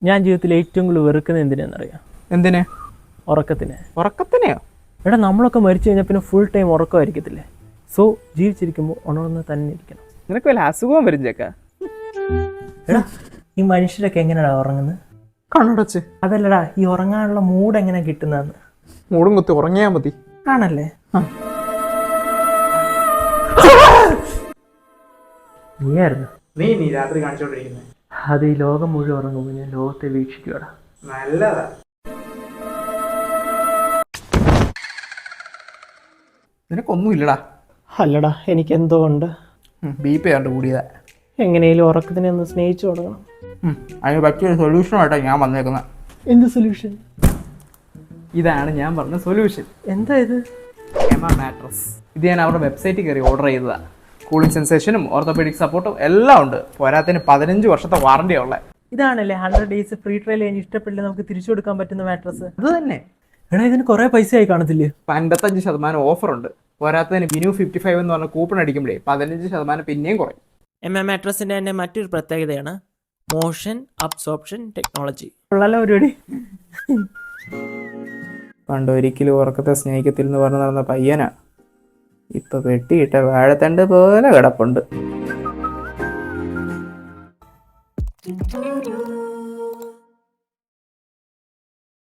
ഞാൻ ജീവിതത്തിൽ ഏറ്റവും കൂടുതൽ വെറുക്കുന്നത് എന്തിനാണെന്നറിയാം? എന്തിനെ? ഉറക്കത്തിനെ. ഉറക്കത്തിനെയോ? എടാ, നമ്മളൊക്കെ മരിച്ചു കഴിഞ്ഞാൽ പിന്നെ ഫുൾ ടൈം ഉറക്കമായിരിക്കത്തില്ലേ? സോ ജീവിച്ചിരിക്കുമ്പോൾ ഉണർന്ന് തന്നെ ഇരിക്കണം. നിനക്ക് വല്ല അസുഖവും വരും ചേക്ക. എടാ, ഈ മനുഷ്യരൊക്കെ എങ്ങനെയാടാ ഉറങ്ങുന്നത്? കണ്ണടച്ച്. അതല്ലടാ, ഈ ഉറങ്ങാനുള്ള മൂഡ് എങ്ങനെ കിട്ടുന്നതെന്ന്. മൂടും കുത്തി ഉറങ്ങിയാൽ മതി. ആണല്ലേ? നീയായിരുന്നു നീ രാത്രി കാണിച്ചോണ്ടിരിക്കുന്നത്. അത് ഈ ലോകം മുഴുവൻ ഉറങ്ങുമ്പോൾ ഞാൻ ലോകത്തെ വീക്ഷിക്കുവാടാ. നല്ലതാ. നിനക്കൊന്നും ഇല്ലടാ. അല്ലടാ, എനിക്ക് എന്തോ ഉണ്ട്. BP കണ്ട് കൂടിയതാ. എങ്ങനെയും ഉറക്കത്തിനെ ഒന്ന് സ്നേഹിച്ചു തുടങ്ങണം. അതിന് പറ്റിയൊരു സൊല്യൂഷനായിട്ടാണ് ഞാൻ വന്നേക്കുന്നത്. എന്ത് സൊല്യൂഷൻ? ഇതാണ് ഞാൻ പറഞ്ഞ സൊല്യൂഷൻ. എന്താ ഇത്? എമ മാട്രസ്. ഇത് ഞാൻ അവരുടെ വെബ്സൈറ്റിൽ കയറി ഓർഡർ ചെയ്തതാണ്. കൂളിംഗ് സെൻസേഷനും ഓർത്തോപീഡിക് സപ്പോർട്ടും എല്ലാം ഉണ്ട്. പോരാത്തിന് 15 വർഷത്തെ വാറണ്ടിയാണ് ഉള്ളത്. ഇതാണല്ലേ 100 days ഫ്രീ ട്രയൽ കഴിഞ്ഞ് ഇഷ്ടപ്പെട്ടില്ല നമുക്ക് തിരിച്ചു കൊടുക്കാൻ പറ്റുന്ന മാട്രസ്? അത് തന്നെ. എടാ, ഇതിന് കുറേ പൈസ ആയി കാണത്തില്ലേ? 55% ഓഫറുണ്ട്. പോരാത്തതിന് വിനു 55 എന്ന് പറഞ്ഞ കൂപ്പൺ അടിക്കുമ്പോഴേ 15% പിന്നെയും കുറയും. മാട്രസിന്റെ തന്നെ മറ്റൊരു പ്രത്യേകതയാണ് മോഷൻ അബ്സോർപ്ഷൻ ടെക്നോളജി. ഉള്ളല്ലോ പരിപാടി. പണ്ടൊരിക്കലും ഉറക്കത്തെ സ്നേഹിക്കത്തിൽ എന്ന് പറഞ്ഞു നടന്ന പയ്യനാ ഇപ്പൊ വെട്ടിയിട്ട വാഴത്തണ്ട് പോലെ കിടപ്പുണ്ട്.